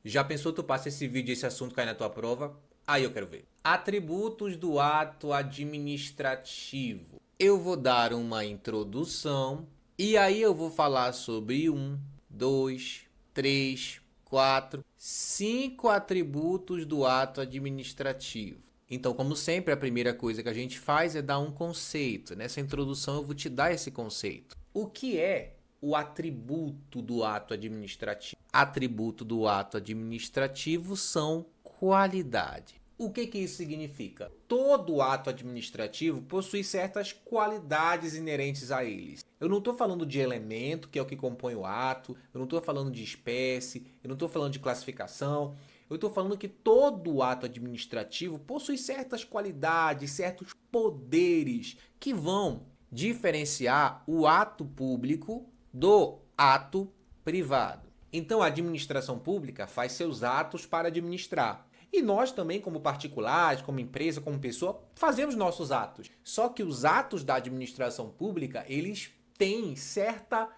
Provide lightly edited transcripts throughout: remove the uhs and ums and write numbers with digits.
Já pensou tu passa esse vídeo e esse assunto cai na tua prova? Aí eu quero ver. Atributos do ato administrativo. Eu vou dar uma introdução e aí eu vou falar sobre 2, 3, 4, 5 atributos do ato administrativo. Então, como sempre, a primeira coisa que a gente faz é dar um conceito. Nessa introdução eu vou te dar esse conceito. O que é o atributo do ato administrativo? Atributo do ato administrativo são qualidade. O que isso significa? Todo ato administrativo possui certas qualidades inerentes a eles. Eu não estou falando de elemento, que é o que compõe o ato, eu não estou falando de espécie, eu não estou falando de classificação, eu estou falando que todo ato administrativo possui certas qualidades, certos poderes que vão diferenciar o ato público do ato privado. Então, a administração pública faz seus atos para administrar. E nós também, como particulares, como empresa, como pessoa, fazemos nossos atos. Só que os atos da administração pública, eles têm certa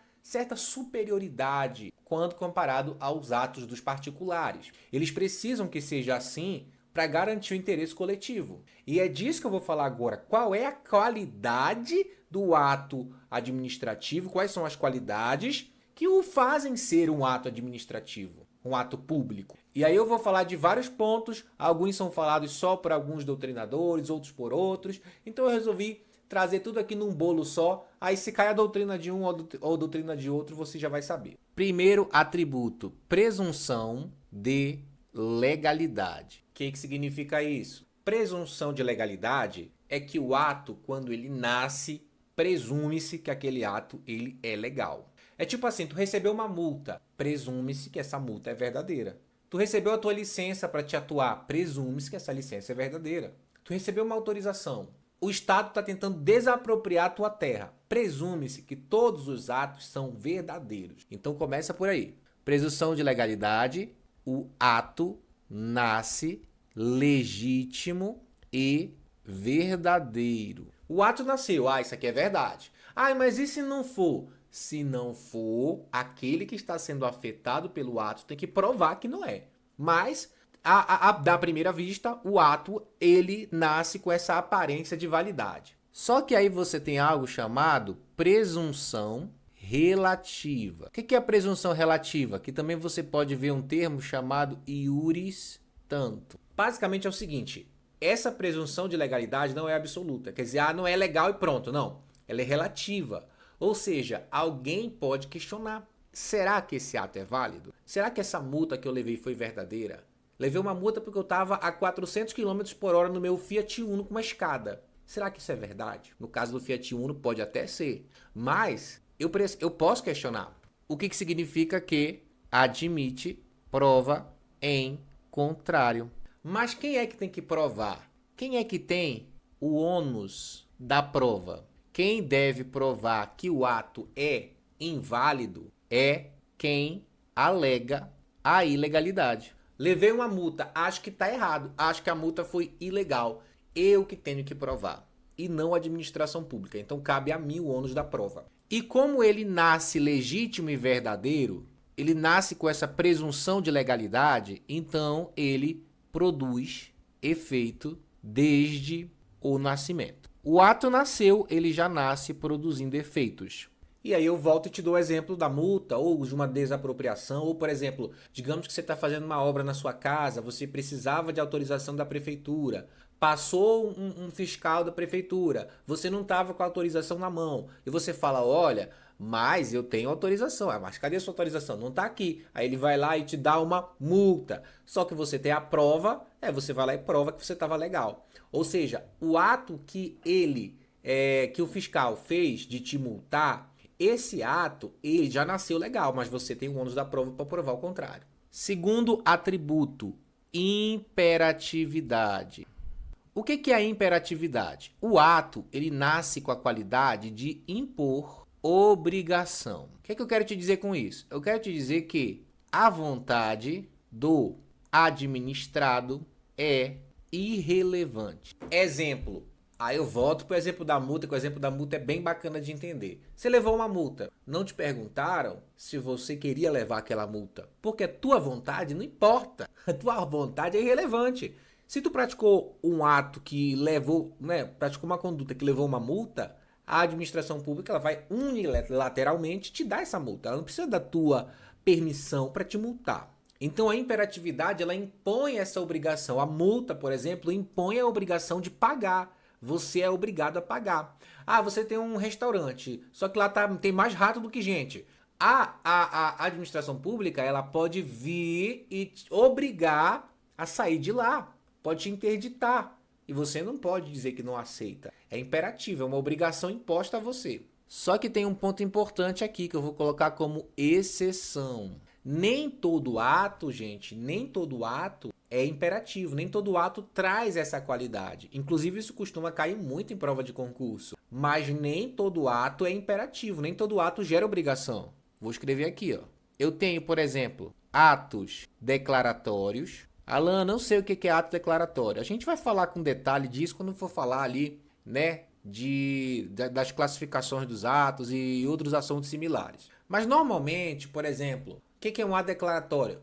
superioridade quando comparado aos atos dos particulares. Eles precisam que seja assim para garantir o interesse coletivo. E é disso que eu vou falar agora. Qual é a qualidade do ato administrativo? Quais são as qualidades que o fazem ser um ato administrativo, um ato público? E aí eu vou falar de vários pontos. Alguns são falados só por alguns doutrinadores, outros por outros. Então eu resolvi trazer tudo aqui num bolo só. Aí se cai a doutrina de um ou a doutrina de outro, você já vai saber. Primeiro atributo, presunção de legalidade. O que significa isso? Presunção de legalidade é que o ato, quando ele nasce, presume-se que aquele ato ele é legal. É tipo assim, tu recebeu uma multa, presume-se que essa multa é verdadeira. Tu recebeu a tua licença para te atuar, presume-se que essa licença é verdadeira. Tu recebeu uma autorização, o Estado está tentando desapropriar a tua terra. Presume-se que todos os atos são verdadeiros. Então começa por aí. Presunção de legalidade, o ato nasce legítimo e verdadeiro. O ato nasceu, isso aqui é verdade. Mas e se não for? Se não for, aquele que está sendo afetado pelo ato tem que provar que não é. Mas, da primeira vista, o ato, ele nasce com essa aparência de validade. Só que aí você tem algo chamado presunção relativa. O que é a presunção relativa? Que também você pode ver um termo chamado iuris tanto. Basicamente é o seguinte, essa presunção de legalidade não é absoluta. Quer dizer, não é legal e pronto. Não, ela é relativa. Ou seja, alguém pode questionar. Será que esse ato é válido? Será que essa multa que eu levei foi verdadeira? Levei uma multa porque eu estava a 400 km por hora no meu Fiat Uno com uma escada. Será que isso é verdade? No caso do Fiat Uno pode até ser. Mas eu posso questionar. O que significa que admite prova em contrário. Mas quem é que tem que provar? Quem é que tem o ônus da prova? Quem deve provar que o ato é inválido é quem alega a ilegalidade. Levei uma multa, acho que está errado, acho que a multa foi ilegal. Eu que tenho que provar, e não a administração pública. Então cabe a mim o ônus da prova. E como ele nasce legítimo e verdadeiro, ele nasce com essa presunção de legalidade, então ele produz efeito desde o nascimento. O ato nasceu, ele já nasce produzindo efeitos. E aí eu volto e te dou o exemplo da multa ou de uma desapropriação, ou por exemplo, digamos que você está fazendo uma obra na sua casa, você precisava de autorização da prefeitura, passou um fiscal da prefeitura, você não estava com a autorização na mão, e você fala, olha, mas eu tenho autorização, mas cadê a sua autorização? Não está aqui. Aí ele vai lá e te dá uma multa, só que você tem a prova, você vai lá e prova que você estava legal. Ou seja, o ato que que o fiscal fez de te multar, esse ato, ele já nasceu legal, mas você tem o ônus da prova para provar o contrário. Segundo atributo, imperatividade. O que é a imperatividade? O ato, ele nasce com a qualidade de impor obrigação. O que eu quero te dizer com isso? Eu quero te dizer que a vontade do administrado é irrelevante. Exemplo, Aí eu volto pro exemplo da multa, que o exemplo da multa é bem bacana de entender. Você levou uma multa, não te perguntaram se você queria levar aquela multa, porque a tua vontade não importa, a tua vontade é irrelevante. Se tu praticou um ato que levou, né, praticou uma conduta que levou uma multa, a administração pública ela vai unilateralmente te dar essa multa. Ela não precisa da tua permissão para te multar. Então a imperatividade ela impõe essa obrigação. A multa, por exemplo, impõe a obrigação de pagar. Você é obrigado a pagar. Ah, você tem um restaurante, só que lá tem mais rato do que gente. A administração pública ela pode vir e te obrigar a sair de lá. Pode te interditar. E você não pode dizer que não aceita. É imperativo, é uma obrigação imposta a você. Só que tem um ponto importante aqui que eu vou colocar como exceção. Nem todo ato, gente, nem todo ato é imperativo, nem todo ato traz essa qualidade. Inclusive, isso costuma cair muito em prova de concurso. Mas nem todo ato é imperativo, nem todo ato gera obrigação. Vou escrever aqui, ó. Eu tenho, por exemplo, atos declaratórios. Alan, não sei o que é ato declaratório. A gente vai falar com detalhe disso quando for falar ali, né, das classificações dos atos e outros assuntos similares. Mas normalmente, por exemplo, o que é um ato declaratório?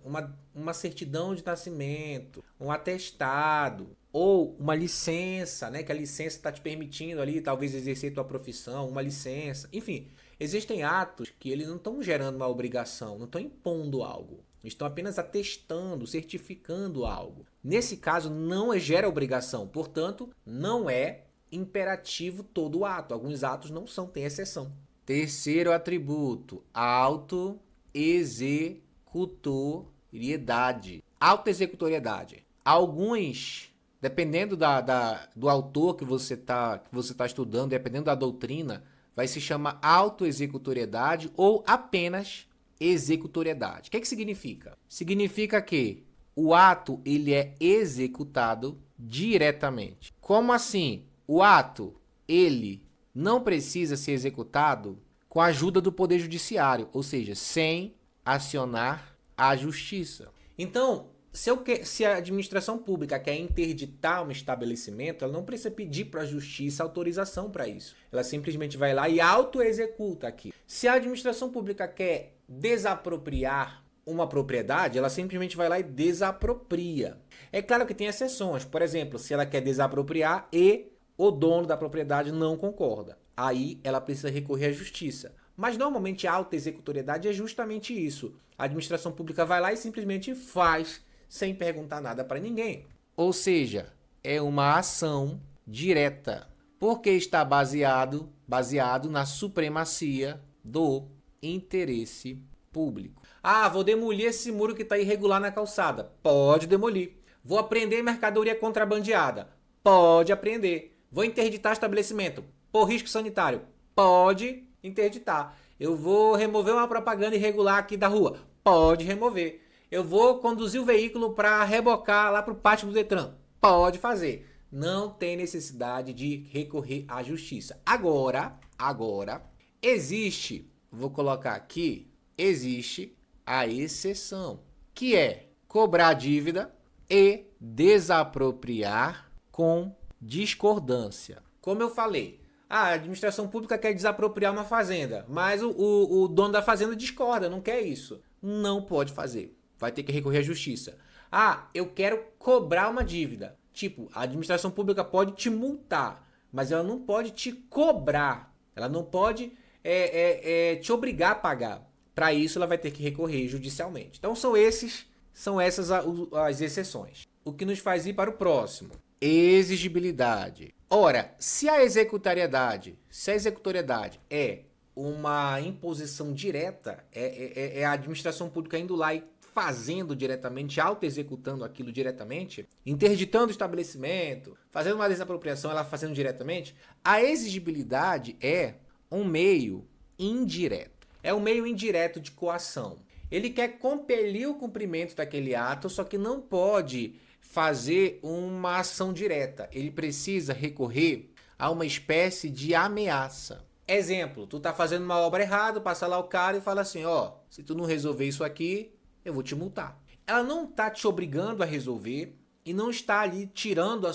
Uma certidão de nascimento, um atestado ou uma licença, né, que a licença está te permitindo ali talvez exercer tua profissão, uma licença. Enfim, existem atos que eles não estão gerando uma obrigação, não estão impondo algo. Estão apenas atestando, certificando algo. Nesse caso, não gera obrigação. Portanto, não é imperativo todo ato. Alguns atos não são, tem exceção. Terceiro atributo, autoexecutoriedade. Autoexecutoriedade. Alguns, dependendo do autor que você tá estudando, dependendo da doutrina, vai se chamar autoexecutoriedade ou apenas executoriedade. O que significa? Significa que o ato ele é executado diretamente. Como assim? O ato ele não precisa ser executado com a ajuda do Poder Judiciário, ou seja, sem acionar a Justiça. Então, se a administração pública quer interditar um estabelecimento, ela não precisa pedir para a Justiça autorização para isso. Ela simplesmente vai lá e auto-executa aqui. Se a administração pública quer desapropriar uma propriedade, ela simplesmente vai lá e desapropria. É claro que tem exceções. Por exemplo, se ela quer desapropriar e o dono da propriedade não concorda. Aí ela precisa recorrer à justiça. Mas normalmente a auto-executoriedade é justamente isso. A administração pública vai lá e simplesmente faz sem perguntar nada para ninguém. Ou seja, é uma ação direta, porque está baseado na supremacia do interesse público. Ah, vou demolir esse muro que está irregular na calçada. Pode demolir. Vou apreender mercadoria contrabandeada. Pode apreender. Vou interditar estabelecimento por risco sanitário. Pode interditar. Eu vou remover uma propaganda irregular aqui da rua. Pode remover. Eu vou conduzir o veículo para rebocar lá para o pátio do Detran. Pode fazer. Não tem necessidade de recorrer à justiça. Agora, existe, vou colocar aqui, existe a exceção, que é cobrar dívida e desapropriar com discordância. Como eu falei, a administração pública quer desapropriar uma fazenda, mas o dono da fazenda discorda, não quer isso. Não pode fazer. Vai ter que recorrer à justiça. Ah, eu quero cobrar uma dívida. Tipo, a administração pública pode te multar, mas ela não pode te cobrar. Ela não pode te obrigar a pagar. Para isso, ela vai ter que recorrer judicialmente. Então, são essas as exceções. O que nos faz ir para o próximo. Exigibilidade. Ora, se a executoriedade é uma imposição direta, é a administração pública indo lá e fazendo diretamente, auto-executando aquilo diretamente, interditando o estabelecimento, fazendo uma desapropriação, ela fazendo diretamente, a exigibilidade é um meio indireto. É um meio indireto de coação. Ele quer compelir o cumprimento daquele ato, só que não pode fazer uma ação direta. Ele precisa recorrer a uma espécie de ameaça. Exemplo, tu tá fazendo uma obra errada, passa lá o cara e fala assim, ó, se tu não resolver isso aqui, eu vou te multar. Ela não tá te obrigando a resolver e não está ali tirando a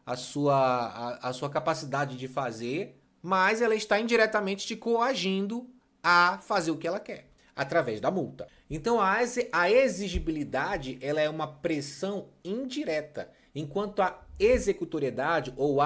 a sua capacidade de fazer, mas ela está indiretamente te coagindo a fazer o que ela quer, através da multa. Então a exigibilidade ela é uma pressão indireta, enquanto a executoriedade ou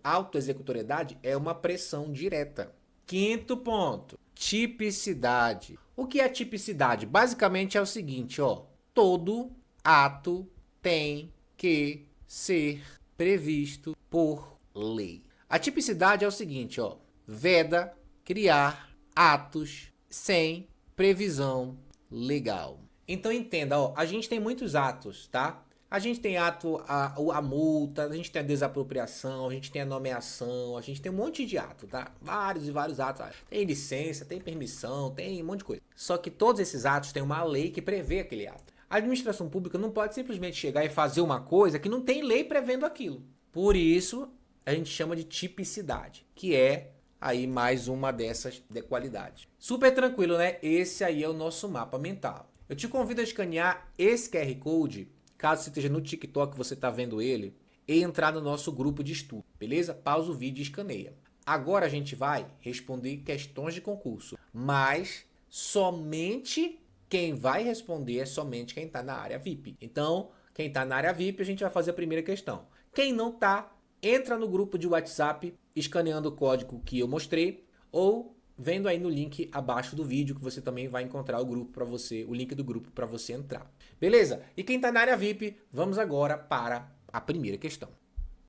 autoexecutoriedade é uma pressão direta. Quinto ponto, tipicidade. O que é tipicidade? Basicamente é o seguinte, ó, todo ato tem que ser previsto por lei. A tipicidade é o seguinte, ó, veda criar atos sem previsão legal. Então entenda, ó, a gente tem muitos atos, tá? A gente tem a multa, a gente tem a desapropriação, a gente tem a nomeação, a gente tem um monte de ato, tá? Vários e vários atos. Tem licença, tem permissão, tem um monte de coisa. Só que todos esses atos têm uma lei que prevê aquele ato. A administração pública não pode simplesmente chegar e fazer uma coisa que não tem lei prevendo aquilo. Por isso, a gente chama de tipicidade, que é aí mais uma dessas de qualidade. Super tranquilo, né? Esse aí é o nosso mapa mental. Eu te convido a escanear esse QR Code, caso você esteja no TikTok, você está vendo ele, e entrar no nosso grupo de estudo, beleza? Pausa o vídeo e escaneia. Agora a gente vai responder questões de concurso, mas somente quem vai responder é somente quem está na área VIP. Então, quem está na área VIP, a gente vai fazer a primeira questão. Quem não está, entra no grupo de WhatsApp, escaneando o código que eu mostrei, ou vendo aí no link abaixo do vídeo, que você também vai encontrar o grupo para você, o link do grupo para você entrar. Beleza? E quem está na área VIP, vamos agora para a primeira questão.